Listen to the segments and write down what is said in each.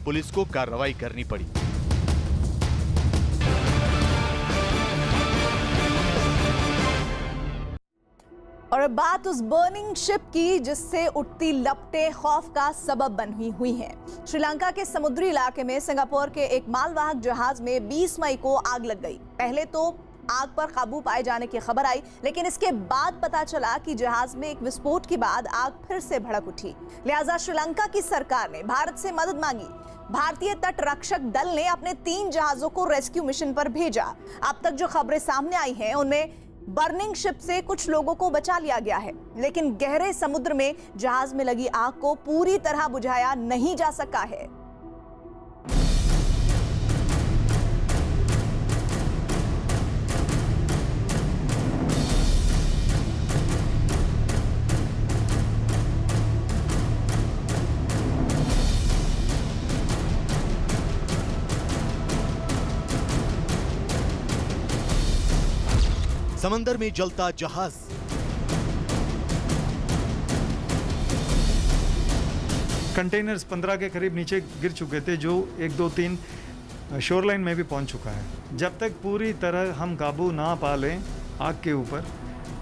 Police को कार्रवाई करनी पड़ी। और अब बात उस बर्निंग शिप की जिससे उठती लपटें खौफ का सबब बनी हुई हैं। श्रीलंका के समुद्री इलाके में सिंगापुर के एक मालवाहक जहाज में 20 मई को आग लग गई। पहले तो आग पर काबू पाए जाने की खबर आई, लेकिन इसके बाद पता चला कि जहाज में एक विस्फोट के बाद आग फिर से भड़क उठी। लिहाजा श्रीलंका की सरकार ने भारत से मदद मांगी। भारतीय तट रक्षक दल ने अपने 3 जहाजों को रेस्क्यू मिशन पर भेजा। अब तक जो खबरें सामने आई हैं उनमें बर्निंग शिप से कुछ लोगों को बचा लिया गया है, लेकिन गहरे समुद्र में जहाज में लगी आग को पूरी तरह बुझाया नहीं जा सका है। समंदर में जलता जहाज, कंटेनर्स 15 के करीब नीचे गिर चुके थे, जो 1, 2, 3 शोरलाइन में भी पहुंच चुका है। जब तक पूरी तरह हम काबू ना पा लें आग के ऊपर,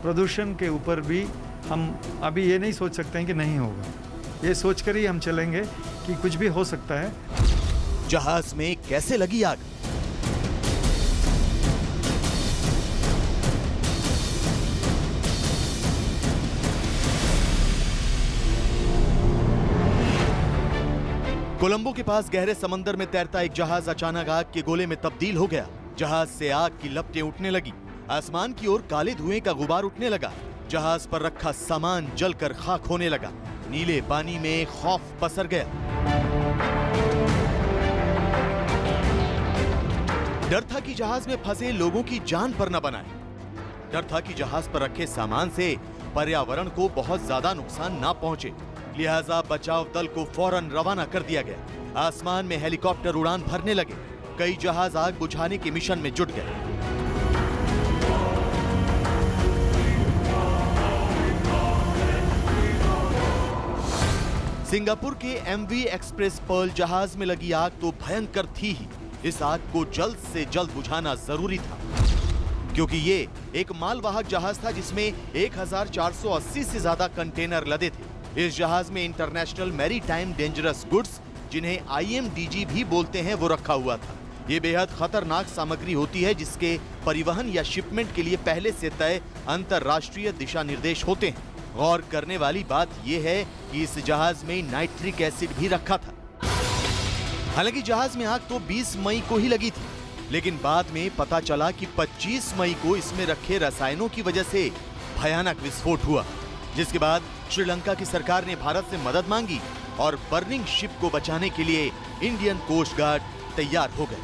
प्रदूषण के ऊपर भी हम अभी ये नहीं सोच सकते हैं कि नहीं होगा। ये सोचकर ही हम चलेंगे कि कुछ भी हो सकता है। जहाज में कैसे लगी आग? कोलंबो के पास गहरे समंदर में तैरता एक जहाज अचानक आग के गोले में तब्दील हो गया। जहाज से आग की लपटें उठने लगी। आसमान की ओर काले धुएं का गुबार उठने लगा। जहाज पर रखा सामान जलकर खाक होने लगा। नीले पानी में खौफ पसर गया। डर था कि जहाज में फंसे लोगों की जान पर न बनाए। डर था कि जहाज पर रखे सामान से पर्यावरण को बहुत ज्यादा नुकसान ना पहुंचे। लिहाजा बचाव दल को फौरन रवाना कर दिया गया। आसमान में हेलीकॉप्टर उड़ान भरने लगे। कई जहाज आग बुझाने के मिशन में जुट गए। सिंगापुर के एमवी एक्सप्रेस पर्ल जहाज में लगी आग तो भयंकर थी ही। इस आग को जल्द से जल्द बुझाना जरूरी था, क्योंकि ये एक मालवाहक जहाज था जिसमें 1480 से ज्यादा कंटेनर लदे थे। इस जहाज में इंटरनेशनल मैरीटाइम डेंजरस गुड्स, जिन्हें IMDG भी बोलते हैं, वो रखा हुआ था। ये बेहद खतरनाक सामग्री होती है जिसके परिवहन या शिपमेंट के लिए पहले से तय अंतरराष्ट्रीय दिशा निर्देश होते हैं। गौर करने वाली बात यह है कि इस जहाज में नाइट्रिक एसिड भी रखा था। हालांकि जहाज में आग तो 20 मई को ही लगी थी, लेकिन बाद में पता चला कि 25 मई को इसमें रखे रसायनों की वजह से भयानक विस्फोट हुआ, जिसके बाद श्रीलंका की सरकार ने भारत से मदद मांगी और बर्निंग शिप को बचाने के लिए इंडियन कोस्ट गार्ड तैयार हो गए।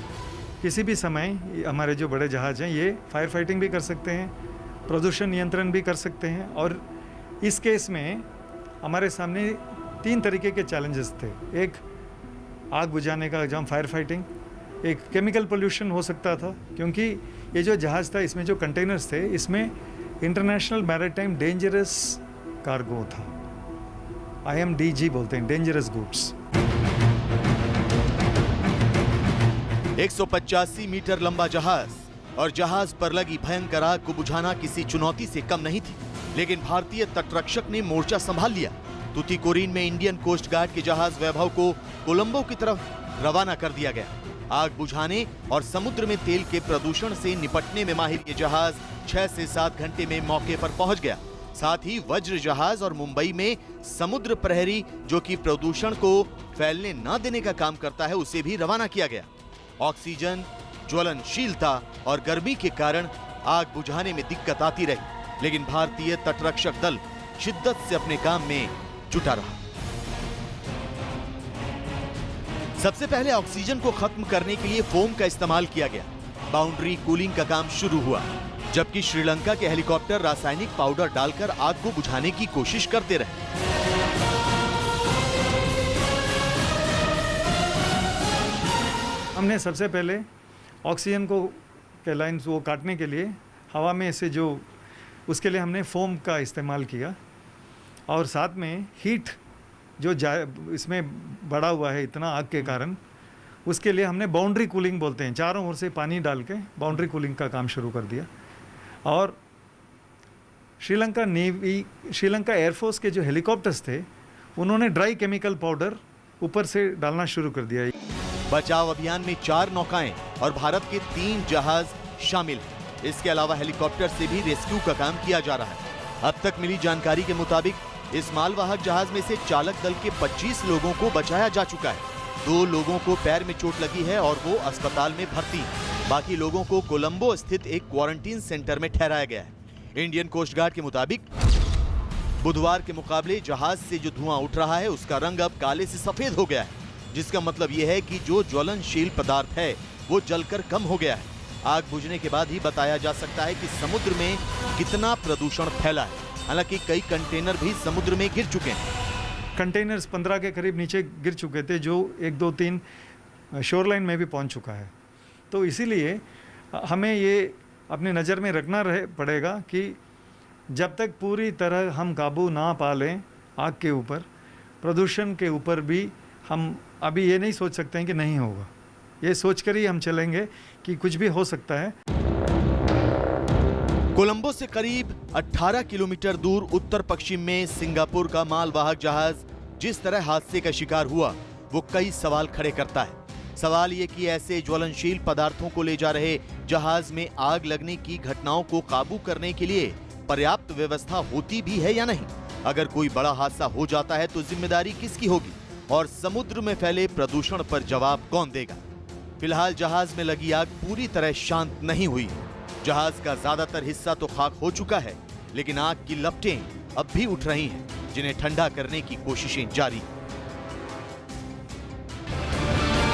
किसी भी समय हमारे जो बड़े जहाज हैं ये फायर फाइटिंग भी कर सकते हैं, प्रदूषण नियंत्रण भी कर सकते हैं। और इस केस में हमारे सामने 3 तरीके के चैलेंजेस थे। एक आग बुझाने का जहाँ फायर फाइटिंग, एक केमिकल पोल्यूशन हो सकता था, क्योंकि ये जो जहाज था इसमें जो कंटेनर्स थे इसमें इंटरनेशनल मैरीटाइम डेंजरस कार्गो था। IMDG बोलते हैं, डेंजरस गुड्स। 185 मीटर लंबा जहाज और जहाज पर लगी भयंकर आग को बुझाना किसी चुनौती से कम नहीं थी, लेकिन भारतीय तटरक्षक ने मोर्चा संभाल लिया। तूतीकोरिन में इंडियन कोस्ट गार्ड के जहाज वैभव को कोलंबो की तरफ रवाना कर दिया गया। आग बुझाने और समुद्र में तेल के प्रदूषण से निपटने में माहिर ये जहाज 6 से 7 घंटे में मौके पर पहुंच गया। साथ ही वज्र जहाज और मुंबई में समुद्र प्रहरी, जो कि प्रदूषण को फैलने न देने का काम करता है, उसे भी रवाना किया गया। ऑक्सीजन, ज्वलनशीलता और गर्मी के कारण आग बुझाने में दिक्कत आती रही, लेकिन भारतीय तटरक्षक दल शिद्दत से अपने काम में जुटा रहा। सबसे पहले ऑक्सीजन को खत्म करने के लिए फोम का इस्तेमाल किया गया। बाउंड्री कूलिंग का काम शुरू हुआ, जबकि श्रीलंका के हेलीकॉप्टर रासायनिक पाउडर डालकर आग को बुझाने की कोशिश करते रहे। हमने सबसे पहले ऑक्सीजन को के लाइन्स वो काटने के लिए हवा में से जो उसके लिए हमने फोम का इस्तेमाल किया, और साथ में हीट जो इसमें बढ़ा हुआ है इतना आग के कारण, उसके लिए हमने बाउंड्री कूलिंग बोलते हैं, चारों ओर से पानी डाल के बाउंड्री कूलिंग का काम शुरू कर दिया। और श्रीलंका एयरफोर्स के जो हेलीकॉप्टर्स थे उन्होंने ड्राई केमिकल पाउडर ऊपर से डालना शुरू कर दिया। बचाव अभियान में 4 नौकाएं और भारत के 3 जहाज शामिल हैं। इसके अलावा हेलीकॉप्टर से भी रेस्क्यू का काम किया जा रहा है। अब तक मिली जानकारी के मुताबिक इस मालवाहक जहाज में से चालक दल के 25 लोगों को बचाया जा चुका है। 2 लोगों को पैर में चोट लगी है और वो अस्पताल में भर्ती हैं। बाकी लोगों को कोलंबो स्थित एक क्वारंटीन सेंटर में ठहराया गया है। इंडियन कोस्ट गार्ड के मुताबिक बुधवार के मुकाबले जहाज से जो धुआं उठ रहा है उसका रंग अब काले से सफेद हो गया है, जिसका मतलब यह है कि जो ज्वलनशील पदार्थ है वो जलकर कम हो गया है। आग बुझने के बाद ही बताया जा सकता है कि समुद्र में कितना प्रदूषण फैला है। हालांकि कई कंटेनर भी समुद्र में गिर चुके हैं। कंटेनर्स 15 के करीब नीचे गिर चुके थे, जो 1, 2, 3 शोरलाइन में भी पहुंच चुका है। तो इसीलिए हमें ये अपनी नज़र में रखना पड़ेगा कि जब तक पूरी तरह हम काबू ना पा लें आग के ऊपर, प्रदूषण के ऊपर भी हम अभी ये नहीं सोच सकते हैं कि नहीं होगा। ये सोचकर ही हम चलेंगे कि कुछ भी हो सकता है। कोलंबो से करीब 18 किलोमीटर दूर उत्तर पश्चिम में सिंगापुर का मालवाहक जहाज जिस तरह हादसे का शिकार हुआ वो कई सवाल खड़े करता है। सवाल ये कि ऐसे ज्वलनशील पदार्थों को ले जा रहे जहाज में आग लगने की घटनाओं को काबू करने के लिए पर्याप्त व्यवस्था होती भी है या नहीं। अगर कोई बड़ा हादसा हो जाता है तो जिम्मेदारी किसकी होगी और समुद्र में फैले प्रदूषण पर जवाब कौन देगा। फिलहाल जहाज में लगी आग पूरी तरह शांत नहीं हुई। जहाज का ज्यादातर हिस्सा तो खाक हो चुका है, लेकिन आग की लपटें अब भी उठ रही हैं, जिन्हें ठंडा करने की कोशिशें जारी हैं।